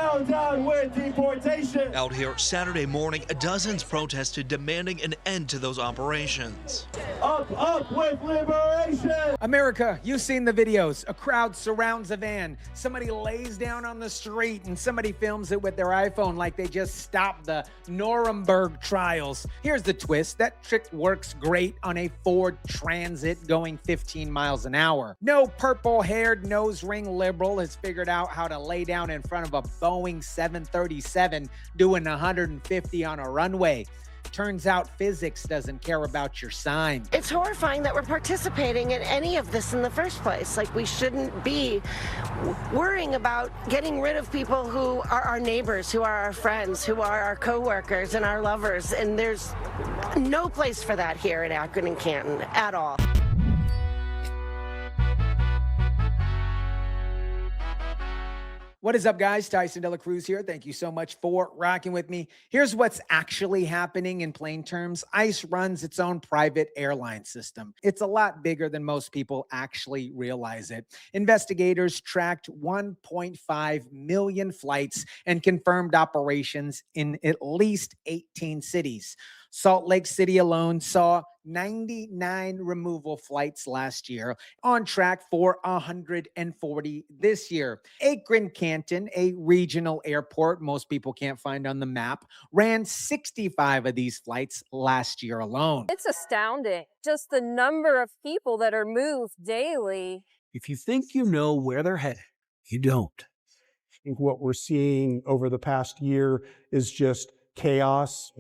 down with deportation. Out here Saturday morning, dozens protested demanding an end to those operations. Up with liberation. America, you've seen the videos. A crowd surrounds a van. Somebody lays down on the street and somebody films it with their iPhone like they just stopped the Nuremberg trials. Here's the twist. That trick works great on a Ford Transit going 15 miles an hour. No purple-haired nose ring liberal has figured out how to lay down in front of a Boeing 737 doing 150 on a runway. Turns out physics doesn't care about your sign. It's horrifying that we're participating in any of this in the first place. Like, we shouldn't be worrying about getting rid of people who are our neighbors, who are our friends, who are our coworkers and our lovers. And there's no place for that here in Akron and Canton at all. What is up, guys? Tyson Dela Cruz here. Thank you so much for rocking with me. Here's what's actually happening in plain terms. ICE runs its own private airline system. It's a lot bigger than most people actually realize it. Investigators tracked 1.5 million flights and confirmed operations in at least 18 cities. Salt Lake City alone saw 99 removal flights last year, on track for 140 this year. Akron-Canton, a regional airport most people can't find on the map, ran 65 of these flights last year alone. It's astounding, just the number of people that are moved daily. If you think you know where they're headed, you don't. I think what we're seeing over the past year is just chaos.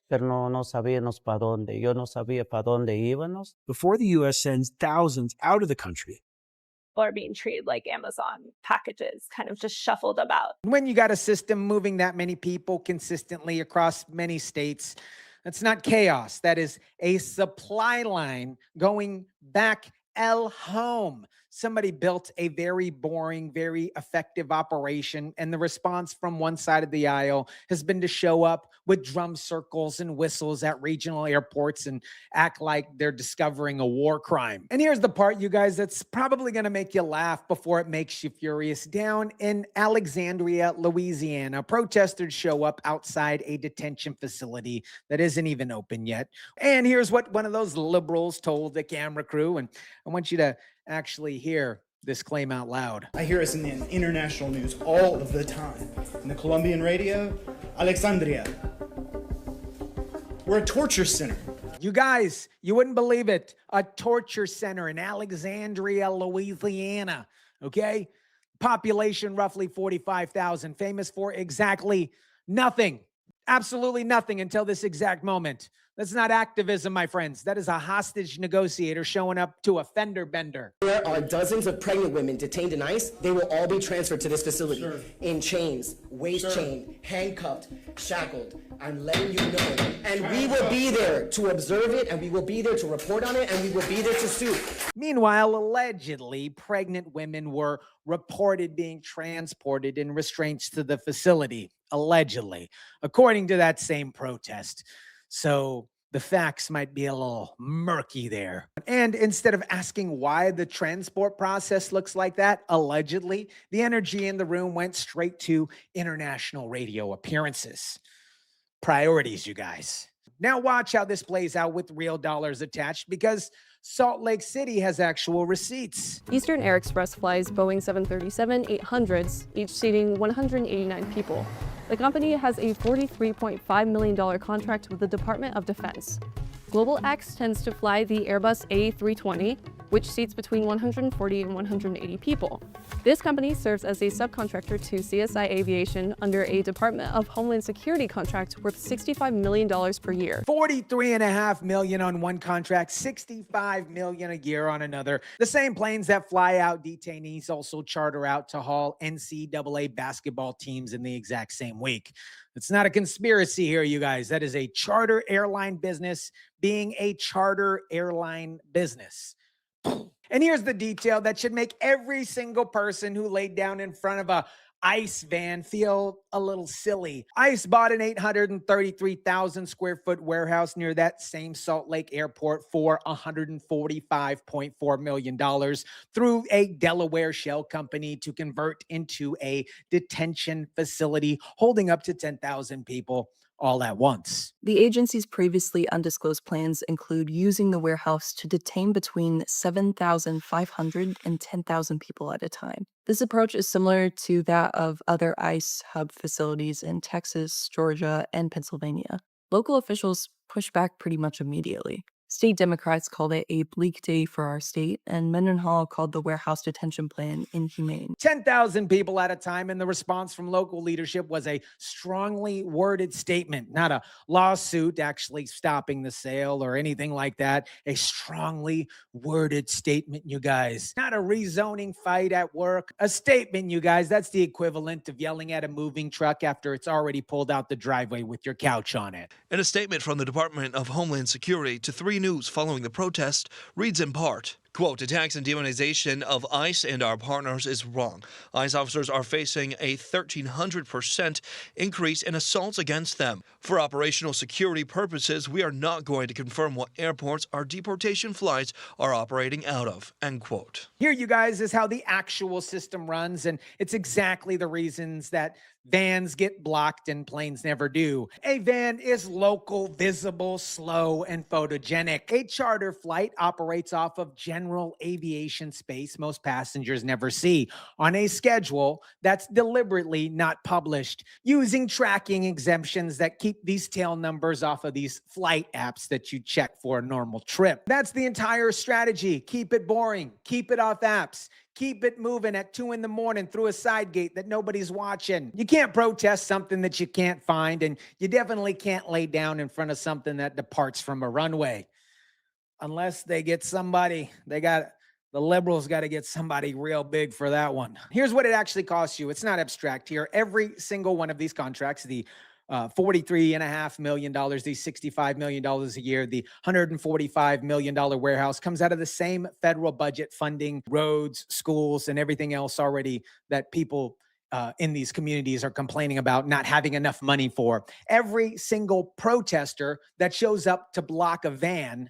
Pero no sabíamos para dónde. Yo no sabía para dónde íbamos. Before the U.S. sends thousands out of the country, people are being treated like Amazon packages, kind of just shuffled about. When you got a system moving that many people consistently across many states, that's not chaos. That is a supply line going back home. Somebody built a very boring, very effective operation, and the response from one side of the aisle has been to show up with drum circles and whistles at regional airports and act like they're discovering a war crime. And here's the part, you guys, that's probably going to make you laugh before it makes you furious. Down in Alexandria, Louisiana, protesters show up outside a detention facility that isn't even open yet. And here's what one of those liberals told the camera crew, and I want you to actually hear this claim out loud. I hear us in the international news all of the time. In the Colombian radio, Alexandria. We're a torture center. You guys, you wouldn't believe it. A torture center in Alexandria, Louisiana. Okay? Population roughly 45,000. Famous for exactly nothing. Absolutely nothing until this exact moment. That's not activism, my friends. That is a hostage negotiator showing up to a fender bender. There are dozens of pregnant women detained in ICE. They will all be transferred to this facility in chains, waist chained, handcuffed, shackled. I'm letting you know. And we will be there to observe it, and we will be there to report on it, and we will be there to sue. Meanwhile, allegedly, pregnant women were reported being transported in restraints to the facility, allegedly, according to that same protest. So the facts might be a little murky there. And instead of asking why the transport process looks like that, allegedly, the energy in the room went straight to international radio appearances. Priorities, you guys. Now watch how this plays out with real dollars attached, because Salt Lake City has actual receipts. Eastern Air Express flies Boeing 737-800s, each seating 189 people. The company has a $43.5 million contract with the Department of Defense. Global X tends to fly the Airbus A320, which seats between 140 and 180 people. This company serves as a subcontractor to CSI Aviation under a Department of Homeland Security contract worth $65 million per year. $43.5 million on one contract, $65 million a year on another. The same planes that fly out detainees also charter out to haul NCAA basketball teams in the exact same week. It's not a conspiracy here, you guys. That is a charter airline business being a charter airline business. And here's the detail that should make every single person who laid down in front of a ICE van feel a little silly. ICE bought an 833,000 square foot warehouse near that same Salt Lake airport for $145.4 million through a Delaware shell company to convert into a detention facility holding up to 10,000 people all at once. The agency's previously undisclosed plans include using the warehouse to detain between 7,500 and 10,000 people at a time. This approach is similar to that of other ICE hub facilities in Texas, Georgia, and Pennsylvania. Local officials pushed back pretty much immediately. State Democrats called it a bleak day for our state, and Mendenhall called the warehouse detention plan inhumane. 10,000 people at a time, and the response from local leadership was a strongly worded statement, not a lawsuit actually stopping the sale or anything like that. A strongly worded statement, you guys. Not a rezoning fight at work. A statement, you guys. That's the equivalent of yelling at a moving truck after it's already pulled out the driveway with your couch on it. In a statement from the Department of Homeland Security to 3 News following the protest, reads in part, quote, attacks and demonization of ICE and our partners is wrong. ICE officers are facing a 1,300% increase in assaults against them. For operational security purposes, we are not going to confirm what airports our deportation flights are operating out of, end quote. Here, you guys, is how the actual system runs, and it's exactly the reasons that vans get blocked and planes never do. A van is local, visible, slow, and photogenic. A charter flight operates off of general aviation space most passengers never see on a schedule that's deliberately not published, using tracking exemptions that keep these tail numbers off of these flight apps that you check for a normal trip. That's the entire strategy. Keep it boring. Keep it off apps. Keep it moving at 2 a.m. through a side gate that nobody's watching. You can't protest something that you can't find, and you definitely can't lay down in front of something that departs from a runway. Unless they get somebody, the liberals got to get somebody real big for that one. Here's what it actually costs you. It's not abstract here. Every single one of these contracts, the $43.5 million, the $65 million a year, the $145 million warehouse comes out of the same federal budget funding roads, schools, and everything else already that people in these communities are complaining about not having enough money for. Every single protester that shows up to block a van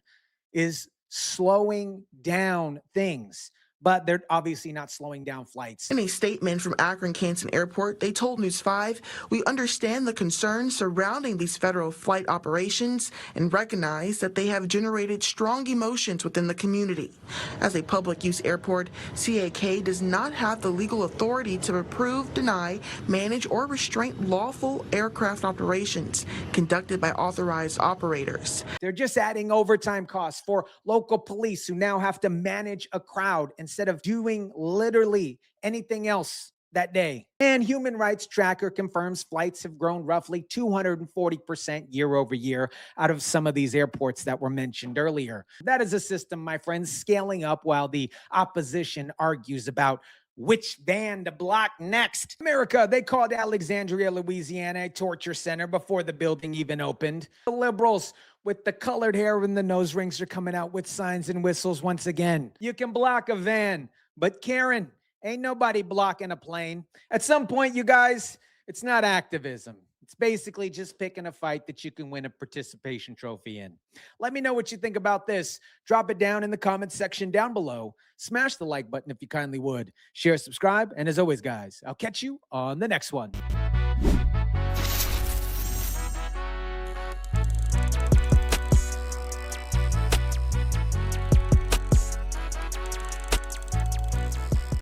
is slowing down things. But they're obviously not slowing down flights. In a statement from Akron-Canton Airport, they told News 5, we understand the concerns surrounding these federal flight operations and recognize that they have generated strong emotions within the community. As a public use airport, CAK does not have the legal authority to approve, deny, manage, or restrain lawful aircraft operations conducted by authorized operators. They're just adding overtime costs for local police who now have to manage a crowd instead of doing literally anything else that day. And Human Rights Tracker confirms flights have grown roughly 240% year over year out of some of these airports that were mentioned earlier. That is a system, my friends, scaling up while the opposition argues about which van to block next. America, they called Alexandria, Louisiana, a torture center before the building even opened. The liberals with the colored hair and the nose rings are coming out with signs and whistles once again. You can block a van, but Karen, ain't nobody blocking a plane. At some point, you guys, it's not activism. It's basically just picking a fight that you can win a participation trophy in. Let me know what you think about this. Drop it down in the comments section down below. Smash the like button if you kindly would. Share, subscribe, and as always, guys, I'll catch you on the next one.